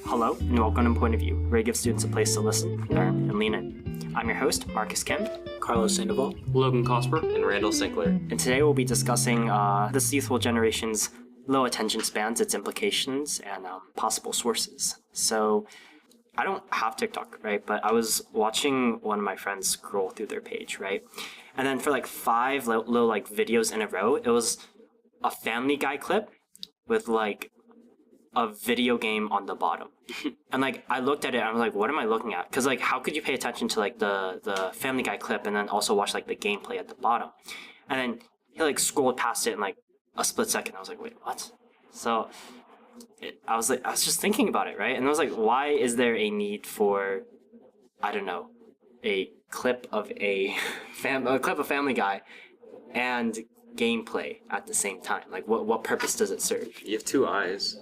Hello, and welcome to Point of View, where we give students a place to listen, learn, and lean in. I'm your host, Marcus Kim, Carlos Sandoval, Logan Cosper, and Randall Sinclair. And today we'll be discussing this youthful generation's low attention spans, its implications, and possible sources. So, I don't have TikTok, right? But I was watching one of my friends scroll through their page, right? And then for like 5 little like videos in a row, it was a Family Guy clip with like a video game on the bottom. And like I looked at it and I was like, what am I looking at? Because like how could you pay attention to like the Family Guy clip and then also watch like the gameplay at the bottom? And then he like scrolled past it in like a split second. I was like, wait, what? So I was just thinking about it, right? And I was like, why is there a need for, I don't know, a clip of a clip of Family Guy and gameplay at the same time? Like what purpose does it serve? You have 2 eyes.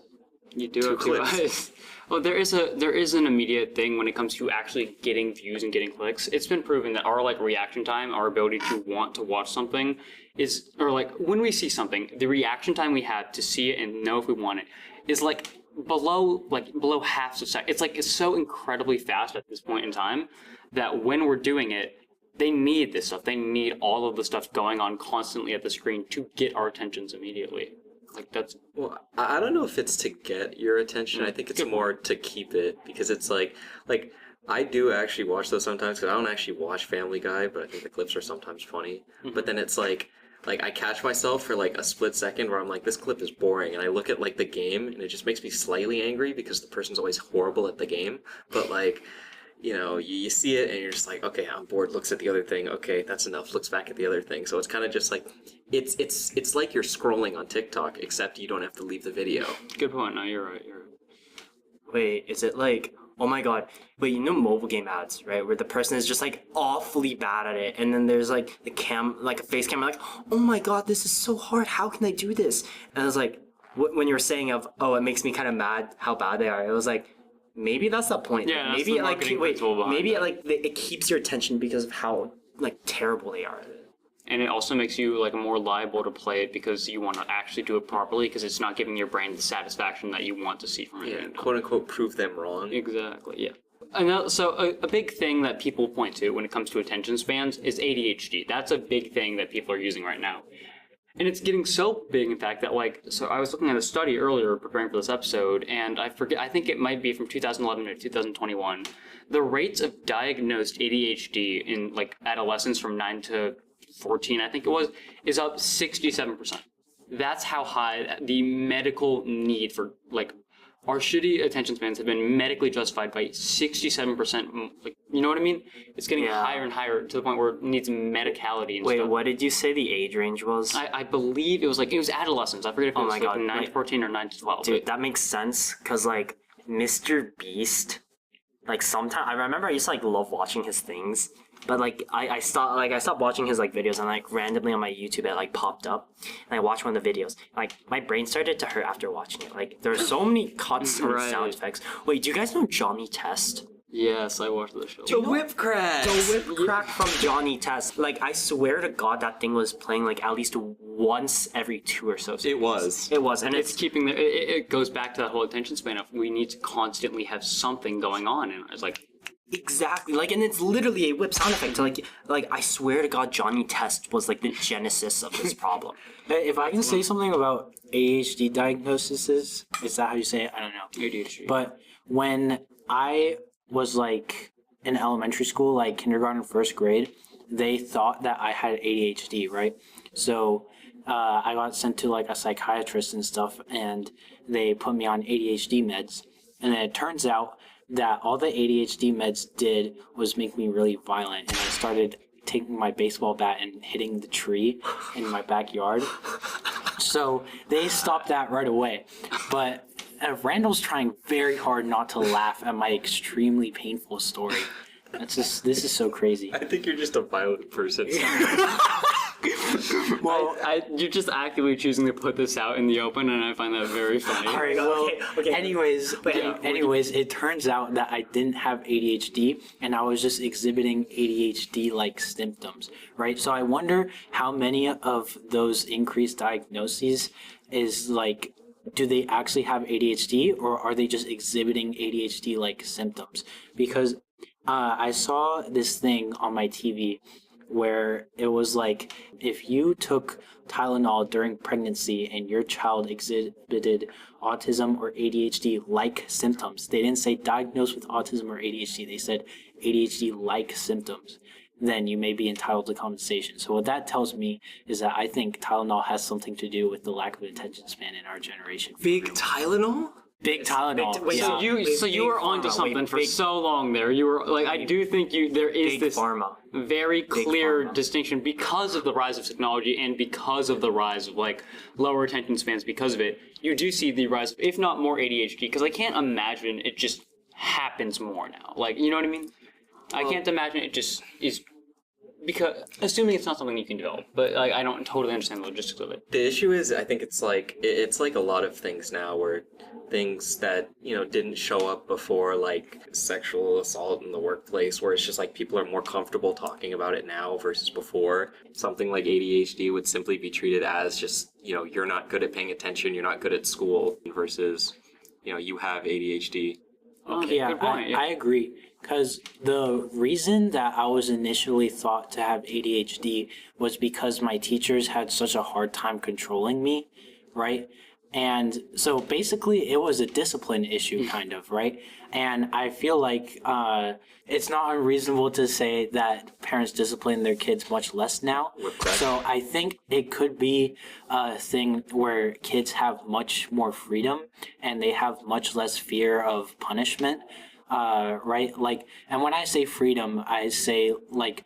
You do have 2 eyes. Well, there is an immediate thing when it comes to actually getting views and getting clicks. It's been proven that our like reaction time, our ability to want to watch something is, or like when we see something, the reaction time we have to see it and know if we want it is like below half a second. It's so incredibly fast at this point in time that when we're doing it, they need this stuff. They need all of the stuff going on constantly at the screen to get our attentions immediately. Like that's... Well, I don't know if it's to get your attention. I think it's more to keep it, because it's like I do actually watch those sometimes, because I don't actually watch Family Guy, but I think the clips are sometimes funny. Mm-hmm. But then it's like I catch myself for like a split second where I'm like, this clip is boring, and I look at like the game and it just makes me slightly angry because the person's always horrible at the game. But like, you know, you see it and you're just like, okay, I'm bored, looks at the other thing, okay, that's enough, looks back at the other thing. So it's kind of just like, it's like you're scrolling on TikTok, except you don't have to leave the video. Good point. No, you're right. Wait, is it like, oh my god, wait, you know mobile game ads, right? Where the person is just like awfully bad at it, and then there's like like a face cam, like, oh my god, this is so hard, how can I do this? And I was like, when you were saying of, oh, it makes me kind of mad how bad they are, it was like, maybe that's the point. Yeah, maybe that's the marketing principle behind it. It keeps your attention because of how like terrible they are. And it also makes you like more liable to play it because you want to actually do it properly, because it's not giving your brain the satisfaction that you want to see from it. Yeah, quote unquote, prove them wrong. Exactly. Yeah. And so a big thing that people point to when it comes to attention spans is ADHD. That's a big thing that people are using right now. And it's getting so big, in fact, that so I was looking at a study earlier preparing for this episode, and I think it might be from 2011 to 2021. The rates of diagnosed ADHD in like adolescents from 9 to 14, I think it was, is up 67%. That's how high the medical need for like our shitty attention spans have been medically justified by 67%. Like, you know what I mean? It's getting higher and higher to the point where it needs medicality and Wait, stuff. what did you say the age range was? I believe it was adolescents. I forget if it was like 9 to 14 or 9 to 12. Dude, that makes sense, because like Mr. Beast, like sometimes I remember I used to like love watching his things, but like I stopped watching his like videos, and like randomly on my YouTube it like popped up, and I watched one of the videos. Like my brain started to hurt after watching it. Like there are so many cuts and sound effects. Wait, do you guys know Johnny Test? Yes, I watched the show. The whip crack! The whip crack from Johnny Test. Like, I swear to God that thing was playing like at least once every 2 or so seconds. It was. And it's keeping it goes back to that whole attention span of we need to constantly have something going on, and it's like... Exactly, like, and it's literally a whip sound effect. Like I swear to God, Johnny Test was like the genesis of this problem. If I can say something about ADHD diagnoses, is that how you say it? I don't know. ADHD. But when I was like in elementary school, like kindergarten, 1st grade, they thought that I had ADHD, right? So I got sent to like a psychiatrist and stuff, and they put me on ADHD meds. And then it turns out that all the ADHD meds did was make me really violent, and I started taking my baseball bat and hitting the tree in my backyard. So they stopped that right away. But Randall's trying very hard not to laugh at my extremely painful story. This is so crazy. I think you're just a violent person. Well, you're just actively choosing to put this out in the open, and I find that very funny. All right, well, okay. Anyways, it turns out that I didn't have ADHD, and I was just exhibiting ADHD-like symptoms, right? So I wonder how many of those increased diagnoses is like do they actually have ADHD or are they just exhibiting ADHD like symptoms? Because I saw this thing on my TV where it was like if you took Tylenol during pregnancy and your child exhibited autism or ADHD like symptoms, they didn't say diagnosed with autism or ADHD, they said ADHD like symptoms, then you may be entitled to compensation. So what that tells me is that I think Tylenol has something to do with the lack of attention span in our generation. Big Tylenol? Big Tylenol. Wait, yeah. So you were onto something for so long there. You were like, I do think there is Big this pharma. very clear pharma. distinction because of the rise of technology and because of the rise of like lower attention spans. Because of it, you do see the rise, if not more ADHD. Because I can't imagine it just happens more now. Like, you know what I mean? I can't imagine it just is. Because assuming it's not something you can develop, but like I don't totally understand the logistics of it. The issue is, I think it's like a lot of things now, where things that didn't show up before, like sexual assault in the workplace, where it's just like people are more comfortable talking about it now versus before. Something like ADHD would simply be treated as just you're not good at paying attention, you're not good at school, versus you have ADHD. Okay, Yeah, good point. I agree. Because the reason that I was initially thought to have ADHD was because my teachers had such a hard time controlling me, right? And so basically it was a discipline issue kind of, right? And I feel like it's not unreasonable to say that parents discipline their kids much less now. So I think it could be a thing where kids have much more freedom and they have much less fear of punishment. Right? Like, and when I say freedom, I say like,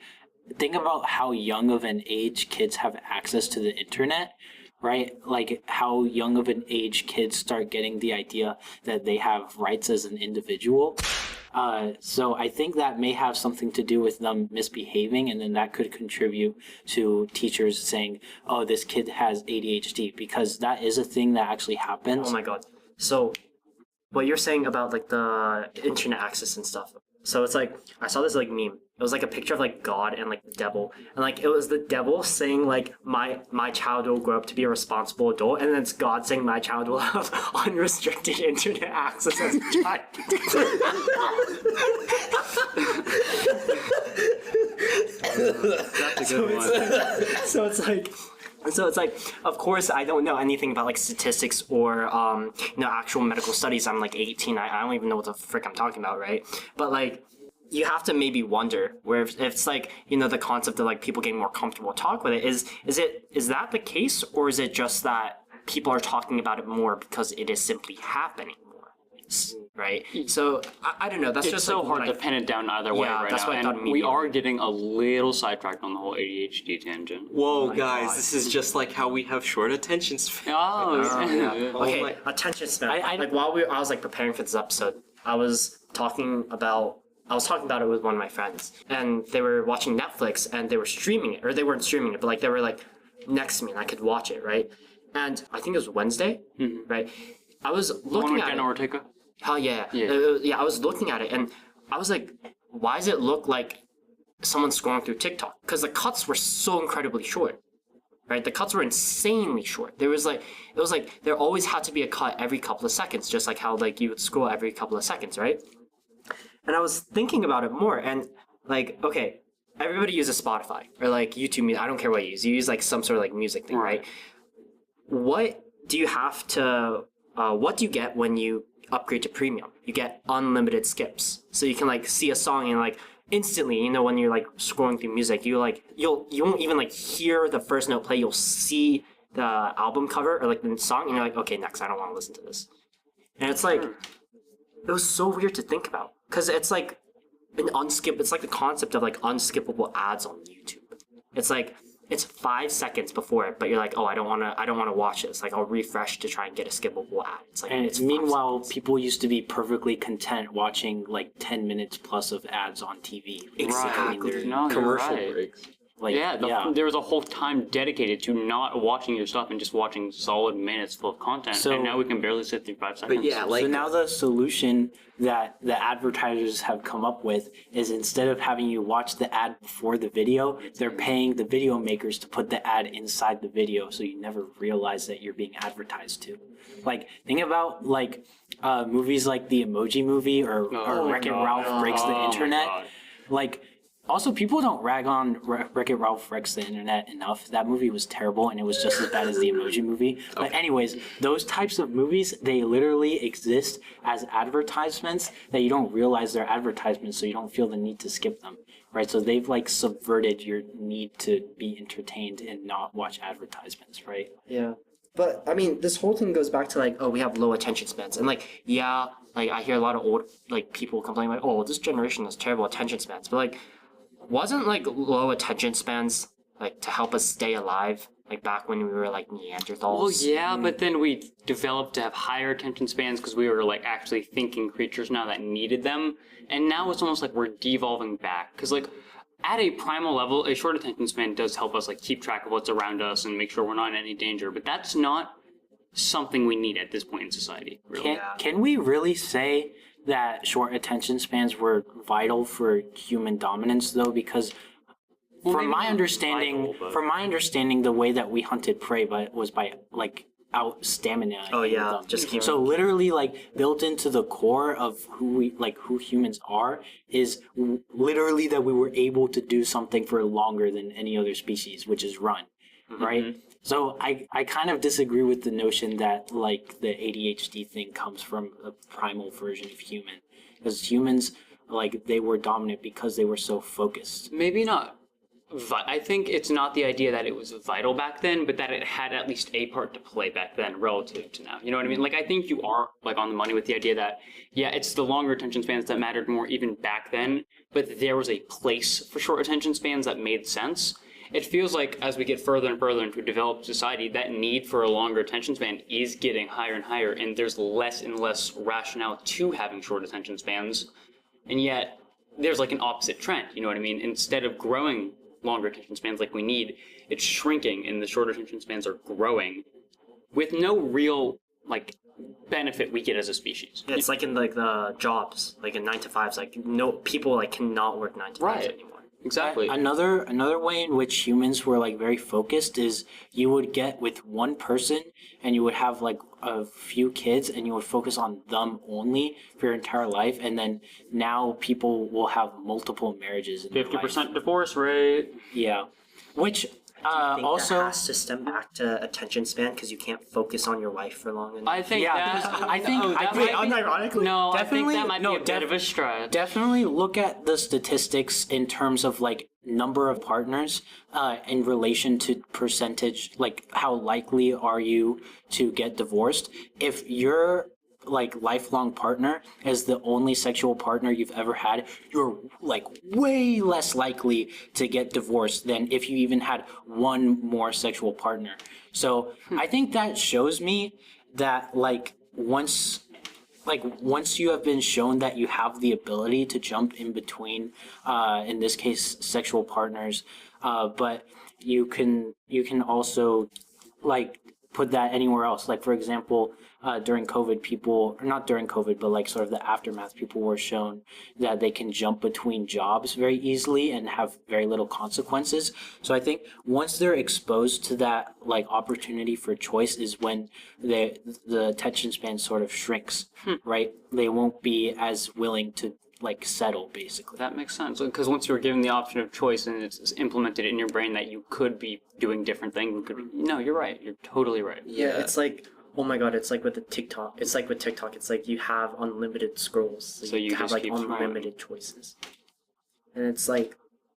think about how young of an age kids have access to the internet, right? Like how young of an age kids start getting the idea that they have rights as an individual. So I think that may have something to do with them misbehaving, and then that could contribute to teachers saying, oh, this kid has ADHD, because that is a thing that actually happens. Oh my god. So what you're saying about like the internet access and stuff. So it's like I saw this like meme. It was like a picture of like God and like the devil, and like it was the devil saying like my child will grow up to be a responsible adult, and then it's God saying my child will have unrestricted internet access as a child. That's a good one. So it's like, of course, I don't know anything about like statistics or actual medical studies. I'm like 18. I don't even know what the frick I'm talking about, right? But like, you have to maybe wonder where if it's like the concept of like people getting more comfortable to talk with it. Is that the case, or is it just that people are talking about it more because it is simply happening more, right? So I don't know. That's It's just so like hard what to pin it down either way Yeah, right that's now. what I thought And we maybe. are getting a little sidetracked on the whole ADHD tangent. Whoa, my guys, God. this is just like how we have short attention span. Oh, yeah. Okay, my- attention span. I- Like while I was like preparing for this episode, I was talking about it with one of my friends, and they were watching Netflix and they were streaming it, or they weren't streaming it, but like they were like next to me and I could watch it, right? And I think it was Wednesday, right? I was The one looking with at Jenna it. Ortega? Hell yeah, Yeah. yeah. I was looking at it and I was like, why does it look like someone scrolling through TikTok? Because the cuts were so incredibly short. Right, the cuts were insanely short. It was like there always had to be a cut every couple of seconds, just like how like you would scroll every couple of seconds, right? And I was thinking about it more, and like, okay, everybody uses Spotify or like YouTube Music. I don't care what you use. You use like some sort of like music thing, right? What do you have to? What do you get when you upgrade to premium? You get unlimited skips, so you can like see a song and like instantly, when you're like scrolling through music, you won't even like hear the first note play. You'll see the album cover or like the song, and you're like, okay, next. I don't want to listen to this. And it's like, it was so weird to think about, because it's like it's like the concept of like unskippable ads on YouTube. It's like it's 5 seconds before it, but you're like, oh, I don't want to watch this. Like, I'll refresh to try and get a skippable ad. It's like, And it's meanwhile, 5 seconds. people used to be perfectly content watching like 10 minutes plus of ads on TV. Exactly. I mean, No, you're Commercial right. breaks. Like, there was a whole time dedicated to not watching your stuff and just watching solid minutes full of content. So- and now we can barely sit through 5 seconds. But yeah, like So now the solution that the advertisers have come up with is instead of having you watch the ad before the video, they're paying the video makers to put the ad inside the video, so you never realize that you're being advertised to. Like, think about like movies like the Emoji Movie or Wreck-It Ralph Breaks the Internet. Like, also, people don't rag on Wreck-It Ralph Breaks the Internet enough. That movie was terrible, and it was just as bad as the Emoji Movie. But anyways, those types of movies, they literally exist as advertisements that you don't realize they're advertisements, so you don't feel the need to skip them, right? So they've, like, subverted your need to be entertained and not watch advertisements, right? Yeah. But, I mean, this whole thing goes back to, like, oh, we have low attention spans. And, like, yeah, like, I hear a lot of old, like, people complain, like, oh, this generation has terrible attention spans. But, like, wasn't, like, low attention spans, like, to help us stay alive? Like, back when we were, like, Neanderthals? Well, yeah, but then we developed to have higher attention spans because we were, like, actually thinking creatures now that needed them. And now it's almost like we're devolving back. Because, like, at a primal level, a short attention span does help us, like, keep track of what's around us and make sure we're not in any danger. But that's not something we need at this point in society, really. Can we really say that short attention spans were vital for human dominance, though? Because from my understanding, the way that we hunted prey was by like out stamina. Oh, yeah, just keep. So literally, like, built into the core of who humans are is literally that we were able to do something for longer than any other species, which is run, right? So I kind of disagree with the notion that, like, the ADHD thing comes from a primal version of human, because humans, like, they were dominant because they were so focused. Maybe not. I think it's not the idea that it was vital back then, but that it had at least a part to play back then relative to now. You know what I mean? Like, I think you are, like, on the money with the idea that, yeah, it's the longer attention spans that mattered more even back then, but there was a place for short attention spans that made sense. It feels like as we get further and further into a developed society, that need for a longer attention span is getting higher and higher, and there's less and less rationale to having short attention spans. And yet, there's like an opposite trend, you know what I mean? Instead of growing longer attention spans like we need, it's shrinking, and the shorter attention spans are growing with no real, like, benefit we get as a species. Yeah, it's like in, like, the jobs, like in 9 to 5s, like, no, people, like, cannot work 9 to 5s anymore. Exactly. Another way in which humans were, like, very focused is you would get with one person and you would have, like, a few kids and you would focus on them only for your entire life, and then now people will have multiple marriages in 50% divorce rate. Yeah. Which I think also that has to stem back to attention span because you can't focus on your wife for long enough. I think unironically, I think that might be a bit of a stretch. Definitely look at the statistics in terms of, like, number of partners in relation to percentage, like, how likely are you to get divorced. If your, like, lifelong partner is the only sexual partner you've ever had, you're, like, way less likely to get divorced than if you even had one more sexual partner. So I think that shows me that, like, once you have been shown that you have the ability to jump in between, in this case, sexual partners, but you can also, like, put that anywhere else. Like, for example, during COVID, not during COVID, but, like, sort of the aftermath, people were shown that they can jump between jobs very easily and have very little consequences. So I think once they're exposed to that, like, opportunity for choice is when the attention span sort of shrinks, right? They won't be as willing to, like, settle, basically. That makes sense, because once you're given the option of choice and it's implemented in your brain that you could be doing different things, no, you're right. You're totally right. Yeah, it's like, oh my god, it's like with the TikTok. It's like with TikTok. It's like you have unlimited scrolls. So you have, just like, keep unlimited choices. And it's like,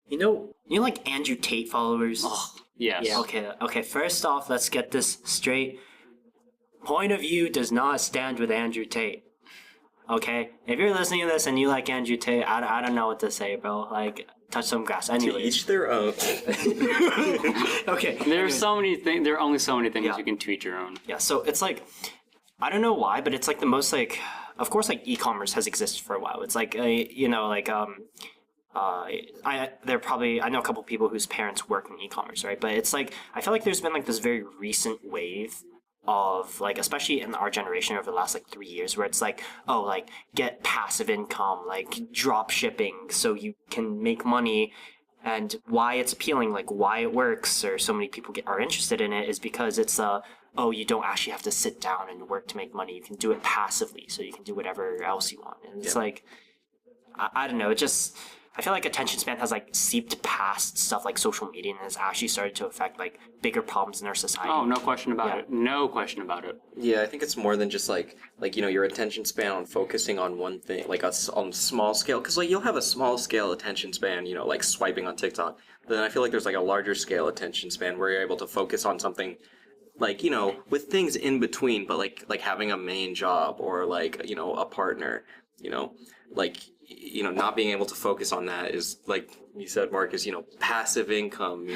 you know, like Andrew Tate followers. Oh, yes. Yeah. Okay. First off, let's get this straight. Point of view does not stand with Andrew Tate. Okay, if you're listening to this and you like Andrew Tate, I don't know what to say, bro. Like, touch some grass. To Anyways. each their own. Okay. There are so many things. There are only so many things you can tweet your own. Yeah, so it's like, I don't know why, but it's like the most, like, of course, like, e-commerce has existed for a while. It's like, I know a couple people whose parents work in e-commerce, right? But it's like I feel like there's been like this very recent wave of like, especially in our generation over the last like 3 years, where it's like, oh, like get passive income, like drop shipping, so you can make money. And why it's appealing, like why it works, or so many people are interested in it, is because it's oh, you don't actually have to sit down and work to make money. You can do it passively, so you can do whatever else you want. And it's like, I don't know, it just, I feel like attention span has like seeped past stuff like social media and has actually started to affect like bigger problems in our society. Oh, no question about it. No question about it. Yeah, I think it's more than just like your attention span on focusing on one thing, like on small scale. Because like you'll have a small scale attention span, like swiping on TikTok. But then I feel like there's like a larger scale attention span where you're able to focus on something, like with things in between, but like having a main job or like a partner, like not being able to focus on that is, like you said, Marcus, passive income,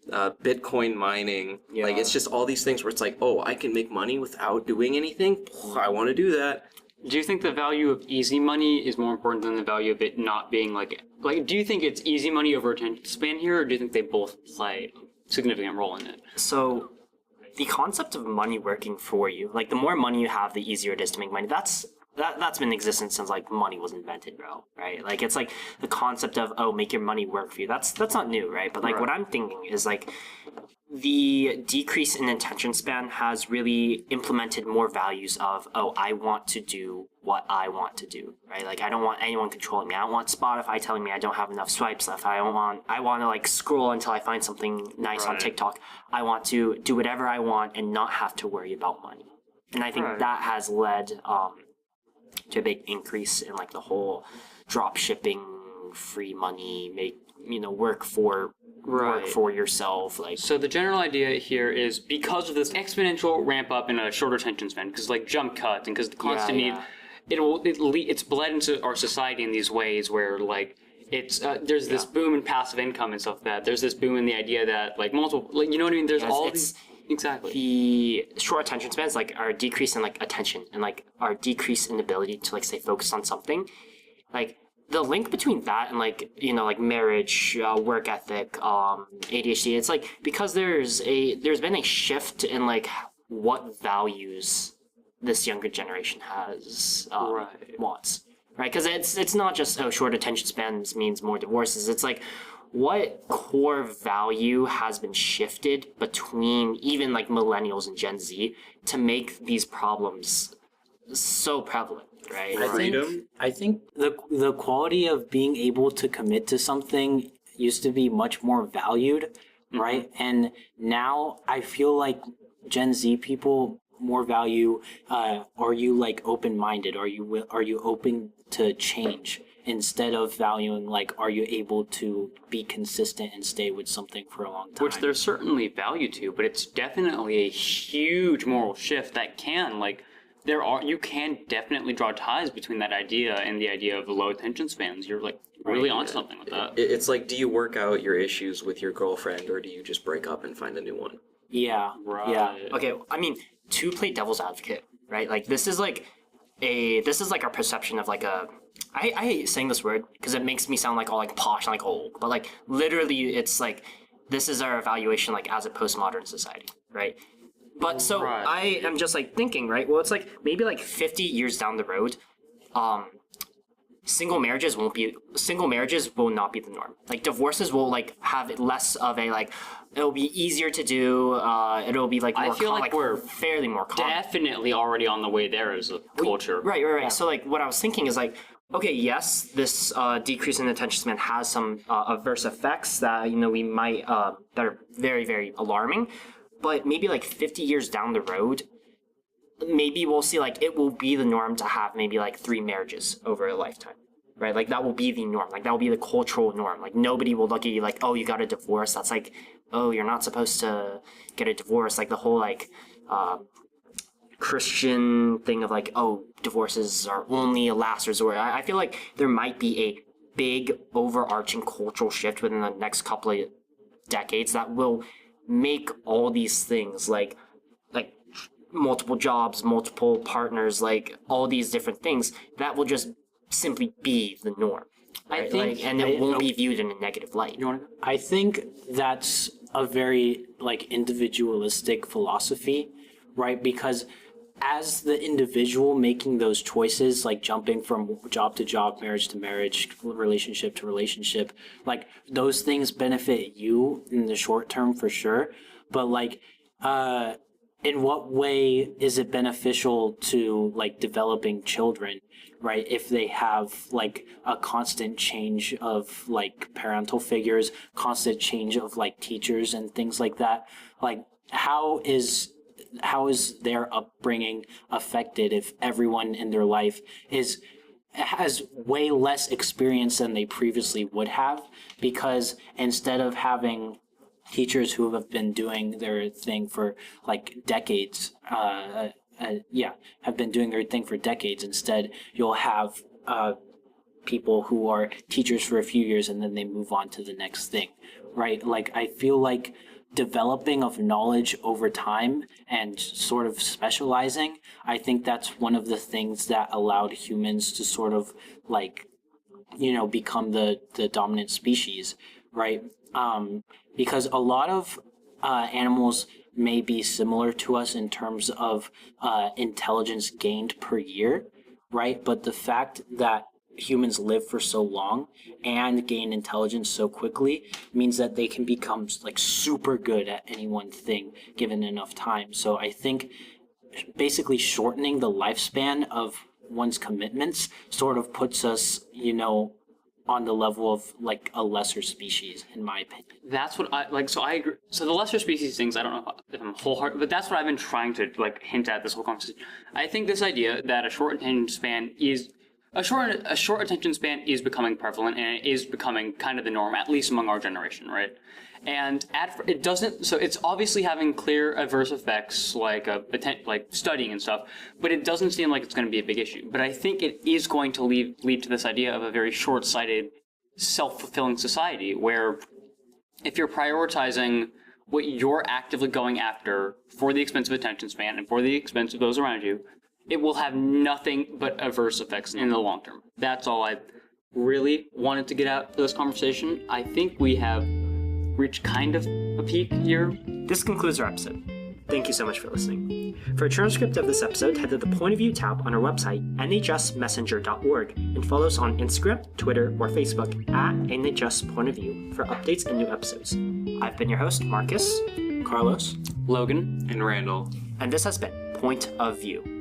Bitcoin mining. Yeah. Like, it's just all these things where it's like, oh, I can make money without doing anything. I want to do that. Do you think the value of easy money is more important than the value of it not being like do you think it's easy money over attention span here, or do you think they both play a significant role in it? So the concept of money working for you, like the more money you have, the easier it is to make money. That's been in existence since like money was invented, bro. Right? Like it's like the concept of, oh, make your money work for you. That's not new, right? But like what I'm thinking is like the decrease in attention span has really implemented more values of, oh, I want to do what I want to do, right? Like I don't want anyone controlling me. I don't want Spotify telling me I don't have enough swipes left. I want to like scroll until I find something nice on TikTok. I want to do whatever I want and not have to worry about money. And I think that has led to a big increase in like the whole drop shipping, free money, work for yourself. Like, so the general idea here is because of this exponential ramp up in a shorter attention span, because like jump cuts and because the constant need, it's bled into our society in these ways where like it's there's this boom in passive income and stuff like that. There's this boom in the idea that like multiple, like, you know what I mean? There's all these. Exactly. The short attention spans, like our decrease in like attention and like our decrease in ability to like stay focused on something, like the link between that and like like marriage, work ethic, ADHD. It's like because there's been a shift in like what values this younger generation has wants, right? Because it's not just short attention spans means more divorces. It's like, what core value has been shifted between even like millennials and Gen Z to make these problems so prevalent, right? I think the quality of being able to commit to something used to be much more valued, right? And now I feel like Gen Z people more value, are you like open-minded? Are you open to change? Instead of valuing, like, are you able to be consistent and stay with something for a long time? Which there's certainly value to, but it's definitely a huge moral shift that can, like, you can definitely draw ties between that idea and the idea of low attention spans. You're, like, really on something with that. It's like, do you work out your issues with your girlfriend, or do you just break up and find a new one? Yeah. Right. Yeah. Okay, I mean, to play devil's advocate, right? Like, this is like our perception of like a... I hate saying this word because it makes me sound like all like posh and like old, but like literally it's like this is our evaluation like as a postmodern society, right? But so I am just like thinking, right? Well, it's like maybe like 50 years down the road, single marriages will not be the norm. Like divorces will like have less of a like, it'll be easier to do. It'll be like more I feel like we're fairly more common. Definitely already on the way there as a culture. Right. Yeah. So like what I was thinking is like, okay, yes, this decrease in attention span has some adverse effects that we might that are very, very alarming, but maybe like 50 years down the road, maybe we'll see like it will be the norm to have maybe like 3 marriages over a lifetime, right? Like that will be the norm. Like that will be the cultural norm. Like nobody will look at you like, oh, you got a divorce. That's like, oh, you're not supposed to get a divorce. Like the whole like Christian thing of like, oh, divorces are only a last resort. I feel like there might be a big overarching cultural shift within the next couple of decades that will make all these things like multiple jobs, multiple partners, like all these different things that will just simply be the norm. right? think- and it won't be viewed in a negative light. You want to? I think that's a very like individualistic philosophy, right? Because as the individual making those choices, like jumping from job to job, marriage to marriage, relationship to relationship, like those things benefit you in the short term for sure. But like, in what way is it beneficial to like developing children, right? If they have like a constant change of like parental figures, constant change of like teachers and things like that, like how is their upbringing affected if everyone in their life has way less experience than they previously would have, because instead of having teachers who have been doing their thing for like decades, have been doing their thing for decades, instead you'll have people who are teachers for a few years and then they move on to the next thing, right? Like I feel like developing of knowledge over time and sort of specializing, I think that's one of the things that allowed humans to sort of like, become the dominant species, right? Because a lot of animals may be similar to us in terms of intelligence gained per year, right? But the fact that humans live for so long and gain intelligence so quickly means that they can become like super good at any one thing given enough time. So I think basically shortening the lifespan of one's commitments sort of puts us, on the level of like a lesser species, in my opinion. That's what I like. So I agree. So the lesser species things, I don't know if I'm wholehearted, but that's what I've been trying to like hint at this whole conversation. I think this idea that a short attention span is becoming prevalent, and it is becoming kind of the norm, at least among our generation, right? And it doesn't. So it's obviously having clear adverse effects, like studying and stuff. But it doesn't seem like it's going to be a big issue. But I think it is going to lead to this idea of a very short-sighted, self-fulfilling society, where if you're prioritizing what you're actively going after for the expense of attention span and for the expense of those around you, it will have nothing but adverse effects in the long term. That's all I really wanted to get out for this conversation. I think we have reached kind of a peak here. This concludes our episode. Thank you so much for listening. For a transcript of this episode, head to the Point of View tab on our website, nhsmessenger.org, and follow us on Instagram, Twitter, or Facebook at nhspointofview for updates and new episodes. I've been your host, Marcus, Carlos, Logan, And Randall. and this has been Point of View.